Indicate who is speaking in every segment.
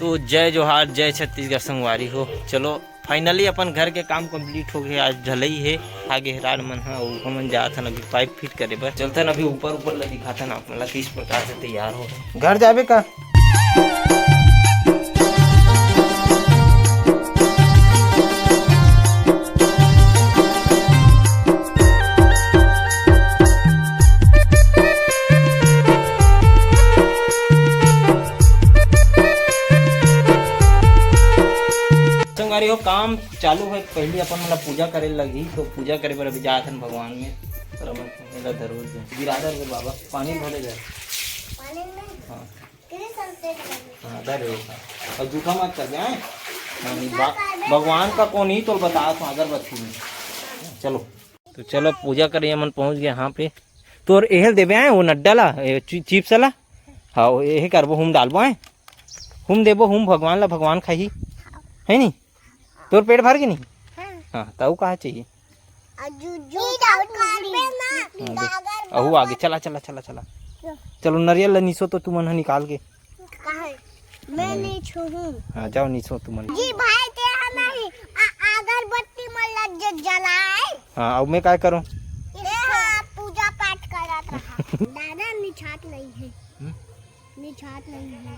Speaker 1: तो जय जोहार, जय छत्तीसगढ़ संगवारी हो। चलो फाइनली अपन घर के काम कंप्लीट हो गया। आज ढलई है, आगे हेराड मन है और हमन जाथन अभी पाइप फिट करे बर। चलते अभी ऊपर ऊपर ला दिखाथन आप मतलब किस प्रकार से तैयार हो। घर जाबे का संगवारी हो। काम चालू है, पहले अपन मतलब पूजा करे लगी तो पूजा करे पर अभी जाथन भगवान में मेरा जरूर गिराधर है बाबा पानी भरे जाए। हाँ और जूठा मत कर जाए भगवान का कौन ही तो बता तो अगरबत्ती में। चलो तो चलो पूजा करिए, मन पहुंच गया यहाँ पे। तो एहल देवे आए वो नड्डा ला चिप्स ला। हाँ यही करबो, हम डालबो आए, हम देबो, हम भगवान ला, भगवान खाही है नी। तोर पेट भर गई नहीं? हाँ तब कहा चाहिए अहू आगे चला चला चला चला। चलो नरियल नीसो तो तुमन निकाल के
Speaker 2: मैं नहीं छूऊं।
Speaker 1: हाँ जाओ नीसो तुमन
Speaker 2: जी भाई तेरा नहीं अगरबत्ती में जलाए।
Speaker 1: हाँ अब मैं क्या करूँ?
Speaker 2: पूजा पाठ कर रहा था। दादा निछात नहीं है, निछात नहीं है।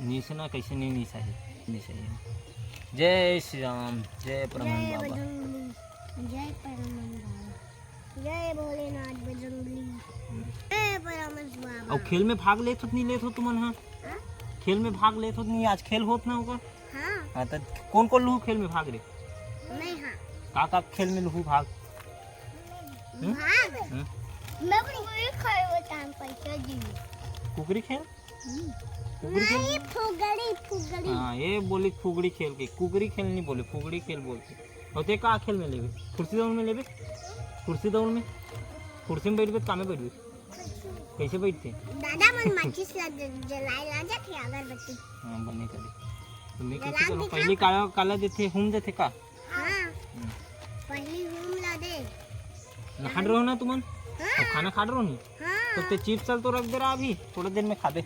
Speaker 1: नीसना कैसे नहीं नीसा है, नीसा है। जय श्री राम, जय परमान बाबा,
Speaker 2: जय परमान बाबा, जय भोलेनाथ बजरंगबली, जय परमान बाबा।
Speaker 1: और खेल में भाग लेत हो नहीं लेत हो तुमन? हाँ खेल में भाग लेत हो नहीं? आज खेल होत ना होगा। हाँ तो कौन कौन लहू खेल में भाग रे?
Speaker 2: मैं हाँ
Speaker 1: का खेल में लहू भाग?
Speaker 2: भाग मैं कुकरी खाए टाइम पैसा जी।
Speaker 1: कुकरी खेल?
Speaker 2: नहीं फुगड़ी फुगड़ी।
Speaker 1: हाँ ये बोली फुगड़ी खेल के, कुकरी खेल नहीं बोले, फुगड़ी खेल बोलते। होते का खेल में लेबे? कुर्सी दौड़ में लेबे? कुर्सी दौड़ में कुर्सी में बैठबे काम में बैठबे? कैसे बैठते?
Speaker 2: दादा मन माचिस जलाए ला जाथे अगरबत्ती।
Speaker 1: हाँ बने करे तो मैं कैसे करूं? पहले काला काला देते हम देते का?
Speaker 2: हाँ पहले हम ला दे।
Speaker 1: नहा रहो ना तुमन?
Speaker 2: हाँ
Speaker 1: खाना खा रहो नहीं?
Speaker 2: हाँ
Speaker 1: तो ते चिप्स चल तो रख दे रहा अभी, थोड़ा देर में खा दे,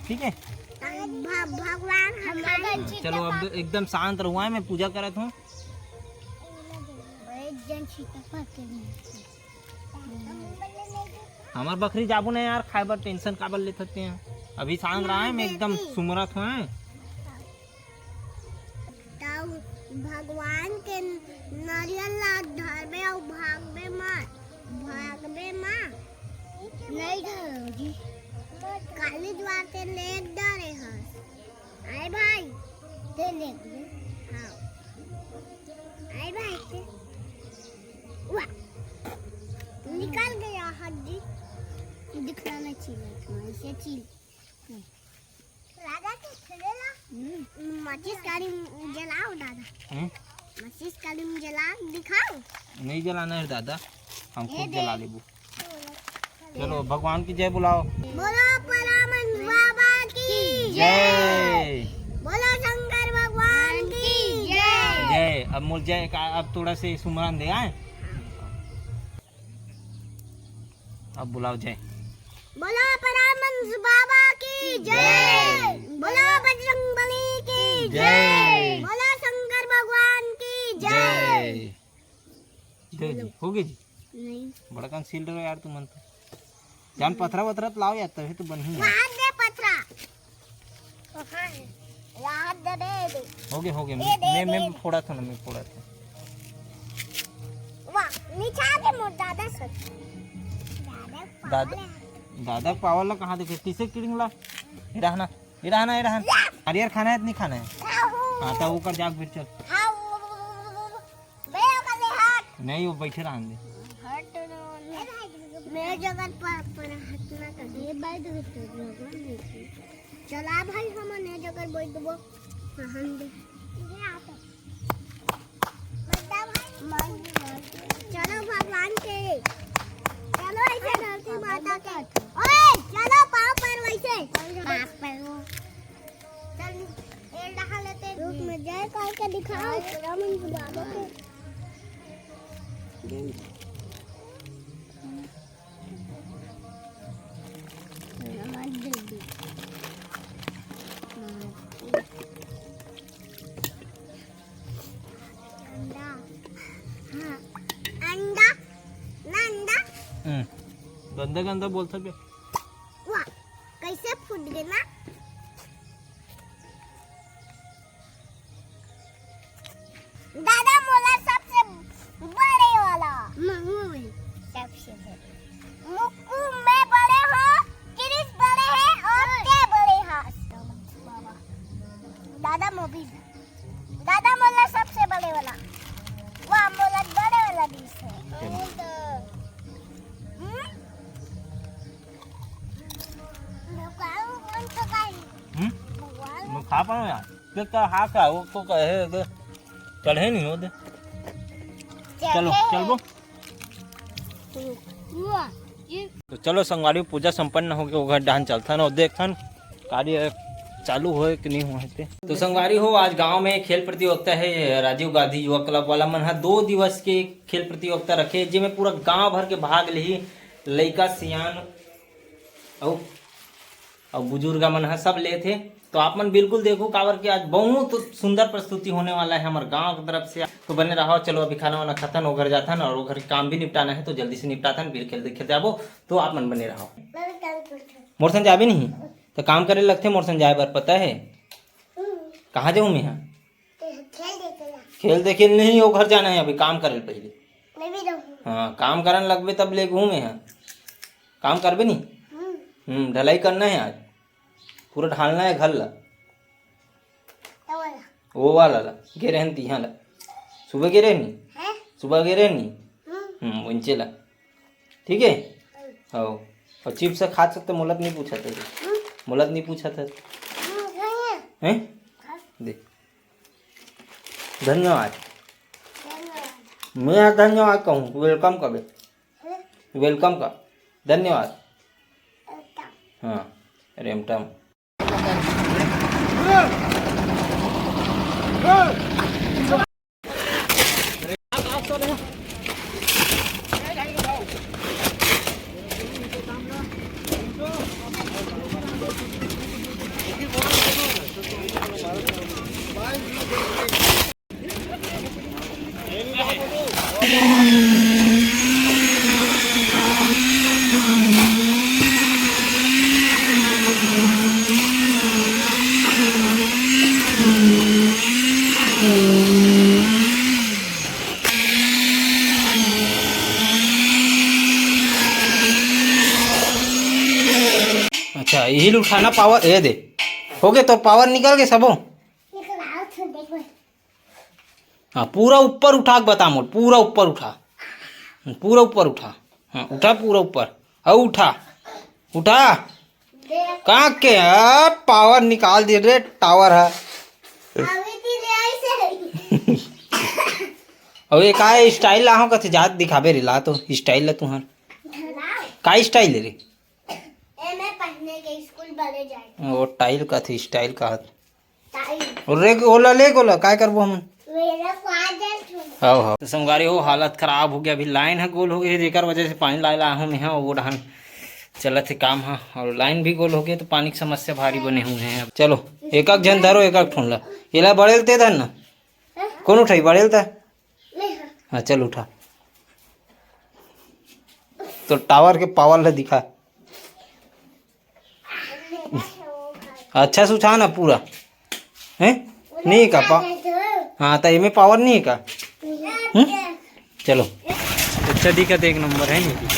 Speaker 1: ठीक है?
Speaker 2: भगवान हमारे।
Speaker 1: चलो अब एकदम शांत रहुआ है, मैं पूजा करत हूँ। हमार बकरी जाबू ना यार, खाए बर टेंशन काबर ले सकते हैं। अभी शांत रहा है, मैं एकदम सुमरत हूँ।
Speaker 2: भगवान के नारियल ला धरबे और भागबे मत, भागबे मत नहीं धरो जी। काली द्वार ते लेट डरे हस आए भाई ते लेट दे। हाँ आए भाई ते वाह निकल गया हड्डी दिखना चाहिए था ऐसे चील राजा के खेलेला। माचिस काली जलाओ दादा, माचिस काली जला दिखाओ।
Speaker 1: नहीं जलाना है दादा, हम खुद जला लेबू। चलो भगवान की जय बुलाओ।
Speaker 2: बोलो परमान बाबा की
Speaker 1: जय,
Speaker 2: बोलो शंकर भगवान की जय।
Speaker 1: जय। अब मोर जय का अब थोड़ा से सुमरन दे आए। अब बुलाओ जय।
Speaker 2: बोलो परमान बाबा की जय, बोलो बजरंगबली की जय, बोलो शंकर भगवान की जय।
Speaker 1: जय जी हो गई जी।
Speaker 2: नहीं
Speaker 1: बड़ा कंसील रहो यार तुम तो जान पथरा वथरा तो लाओ यार, तभी तो बन ही
Speaker 2: राहत दे पथरा राहत दे।
Speaker 1: हो गए मैं फोड़ा था ना, मैं फोड़ा था।
Speaker 2: वाह नीचा दे मोर दादा सब
Speaker 1: दादा पावला कहाँ देखे? किसे किडिंग ला रहना हरियर खाना है नहीं खाना है? हाँ तो वो कर जाग फिर चल। नहीं वो बैठे रहा दे
Speaker 2: मेरे जगह पर हटना कर ये बैठ गए। चला भाई हम ने जगह बैठ दबो हम दे चलो भगवान के, चलो ऐसे धरती माता के। ओए चलो पाँव पर वैसे पाँव पर वो चल ये रहा लेते रूप में जय करके दिखाओ परमान बाबा के।
Speaker 1: गंदा गंदा बोलता भी।
Speaker 2: वाह कैसे फूट गए ना। दादा मोला सबसे बड़े वाला सबसे बड़े मुक्कू में बड़े हो क्रिस बड़े हैं और ते बड़े हैं बाबा दादा मोबी दादा मोला सबसे बड़े वाला वाह मोला बड़े वाला डिश है
Speaker 1: मैं खा पाऊँ यार कितना हाँ का वो तो कहे चढ़े नहीं हो दे चलो चल वो तो चलो संगवारी पूजा संपन्न हो गया वो घर डांस चलता ना देख खन कार्य चालू हो कि नहीं हुआ है तो संगवारी हो आज गांव में खेल प्रतियोगिता है राजीव गांधी युवा क्लब वाला मन 2 दिवस के खेल प्रतियोगिता रखे जिसमें पूरा गांव भर के भाग ली लड़का सियान और बुजुर्ग मन सब ले थे। तो आप मन बिल्कुल देखो कावर के आज बहुत सुंदर प्रस्तुति होने वाला है हमारे गांव की तरफ से। तो बने रहो चलो अभी खाना वाना खत्म हो घर जाता ना और वो घर काम भी निपटाना है तो जल्दी से निपटाता फिर खेलते खेलते आबो। तो आप मन बने रहो मोरसन जाबे नहीं तो काम करे लगते मोरसन जाए बार पता है कहाँ जाऊँ मैं खेल देखे नहीं वो घर जाना है अभी काम करे पहले हाँ काम करने लगबे तब ले घूमे हैं काम करबे नहीं ढलाई करना है आज पूरा ढालना है घर ला वो वाला ला गिरे हैं तिहा ला सुबह गिरे नहीं सुबह गिरे नहीं वंचे ला ठीक है हो और चिप्स खा सकते मोलत नहीं पूछा था मोलत नहीं पूछा था हैं दे धन्यवाद मैं धन्यवाद कहूँ वेलकम कबे वेलकम का धन्यवाद हाँ रेमटम अच्छा यही उठाना पावर ये दे हो गए तो पावर निकल गए सबो हाँ पूरा ऊपर उठा बता मोड़ पूरा ऊपर उठा हाँ उठा पूरा ऊपर हाँ उठा कहाँ के पावर निकाल दे रे टावर है अब ये का स्टाइल ला कथे जात दिखाबे रे ला तो स्टाइल ला तुहार का स्टाइल रे वो टाइल का थी स्टाइल का रे ओला ले गोला काय करबो हम हाँ तो संगारी हो हालत खराब हो गया अभी लाइन है गोल हो गई जेकर वजह से पानी ला हूँ मैं वो डहन चलत है काम है और लाइन भी गोल हो गई तो पानी की समस्या भारी बने हुए हैं। अब चलो एक एक जन धरो एक एक ठोन ला ये बड़ेल ते धन ना कौन उठाई बड़ेल था हाँ चल उठा तो टावर के पावर ला दिखा अच्छा से उठा ना पूरा है नहीं का हाँ तो इनमें पावर नहीं है का चलो अच्छा दिखत एक नंबर है नहीं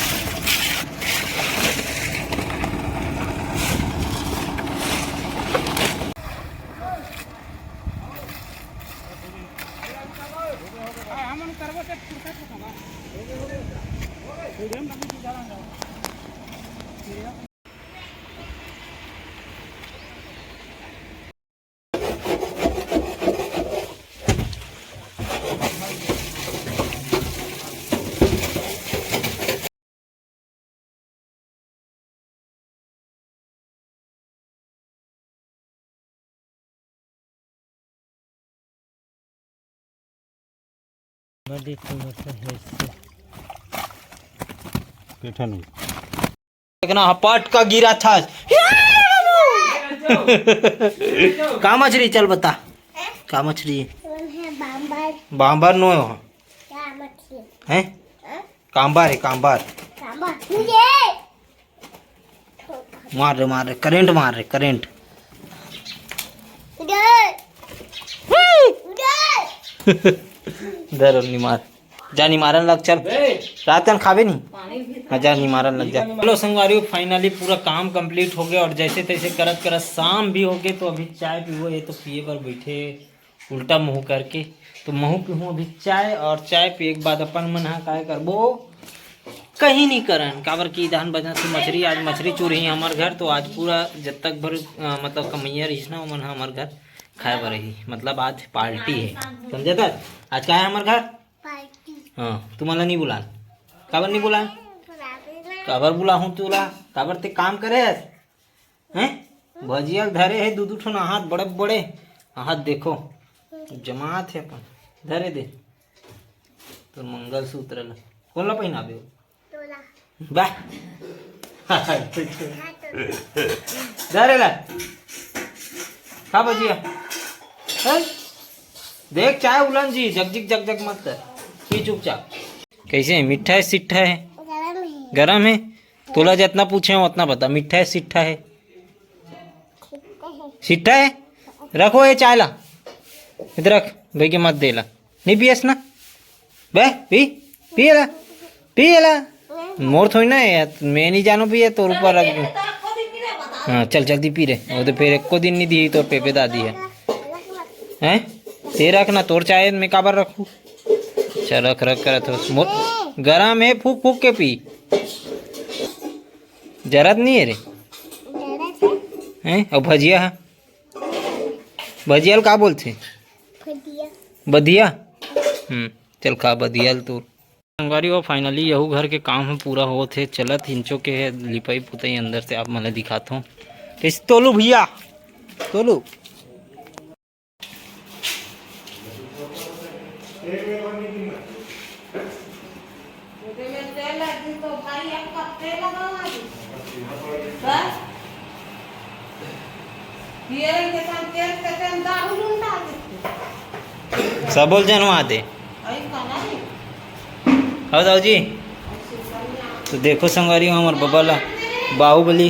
Speaker 1: देखना हपट का गिरा था का मछली चल बता का मछली बांबर नो है कांबार है कांबार मार रहे करेंट मार रहे करेंट। धर नहीं मार जा नहीं मारन लग चल रात कन खावे नहीं जा नहीं मारन लग जा। चलो संगवारी फाइनली पूरा काम कंप्लीट हो गया और जैसे तैसे करत करत शाम भी हो गए। तो अभी चाय पीवो ये तो पिए पर बैठे उल्टा मुँह करके। तो मुँह पीहूँ अभी चाय और चाय पिए के बाद अपन मन हाँ काय करबो कहीं नहीं करन काबर की दान बजा से मछली आज मछली चूर ही हमार घर। तो आज पूरा जब तक भर मतलब कमैया रहीस ना मन हमार घर खाए बर रही मतलब आज पार्टी है समझे था। आज क्या है हमार घर हाँ तुम्हारा नहीं बुला काबर नहीं बुला काबर बुला हूँ तुला काबर ते काम करे हैं भजिया धरे है दू ठो हाथ बड़े बड़े हाथ देखो जमात है अपन धरे दे तो मंगल सूत्र ला कौन ला पहनाबे बा धरे ला खा भजिया देख चाय उलन जी जगजिग जग जग मत कर पी चुपचाप। कैसे है मीठा है सिट्ठा है गरम है तोला जितना पूछे उतना बता मीठा है सिट्ठा है सिट्ठा है रखो ये चाय ला इधर रख भाई के मत देला नहीं पियस ना बे पी पिएला पिएला मोर थोड़ी ना है मैं नहीं जानो पिए तो ऊपर रख दूँ। हाँ चल जल्दी पी रहे वो तो फिर एक को दिन नहीं दी तो पेपे दादी है हैं ते रख ना तोड़ चाय मैं काबर रखूँ चल रख रख कर तो गरम है फूक फूक के पी जरूरत नहीं है रे हैं और भजिया भजिया का बोलते बधिया चल खा बधिया तो संगवारी वो फाइनली यहू घर के काम है पूरा हो थे चलत हिंचो के है लिपाई पुताई अंदर से आप मैं दिखाता हूँ इस तोलू भैया तोलू सब बोल जनवा दे हाँ दाऊ जी। तो देखो संगवारी हमारे बबला बाहुबली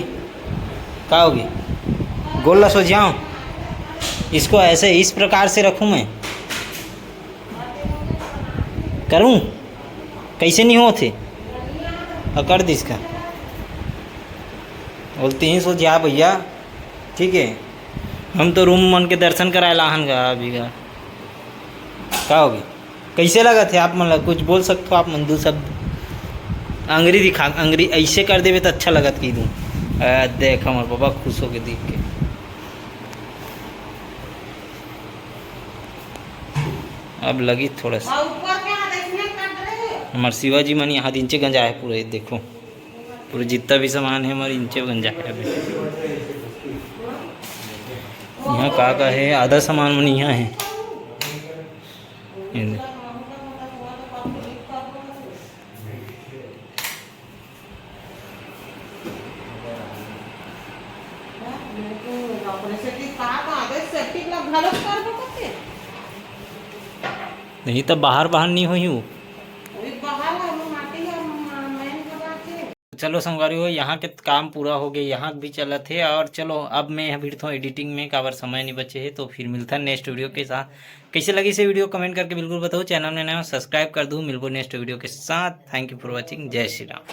Speaker 1: का होगी गोला सो जाऊँ इसको ऐसे इस प्रकार से रखूँ मैं करूँ कैसे नहीं होते कर दी इसका बोलते ही सो जा भैया ठीक है। हम तो रूम मन के दर्शन कराए लाहन का अभी का होगी कैसे लगा थे आप मतलब कुछ बोल सकते हो आप मन दो शब्द अंग्री दिखा अंग्री ऐसे कर देवे तो अच्छा लगत की दूँ देख हमारे पापा खुश हो के देख के अब लगी थोड़ा सा हमारे शिवाजी मन यहाँ इंचे गंजा है पूरा देखो पूरा जितना भी सामान है हमारे इंचे गंजा है अभी यहाँ का है आधा सामान मन यहाँ है नहीं तो बाहर बाहर नहीं हुई हूँ। चलो संगवारी हो यहाँ के काम पूरा हो गया यहाँ भी चला थे और चलो अब मैं भिड़ता हूँ एडिटिंग में काबर समय नहीं बचे है। तो फिर मिलता है नेक्स्ट वीडियो के साथ। कैसे लगी से वीडियो कमेंट करके बिल्कुल बताओ। चैनल में नया सब्सक्राइब कर दूँ। मिलबो नेक्स्ट वीडियो के साथ। Thank you for watching. जय श्री राम।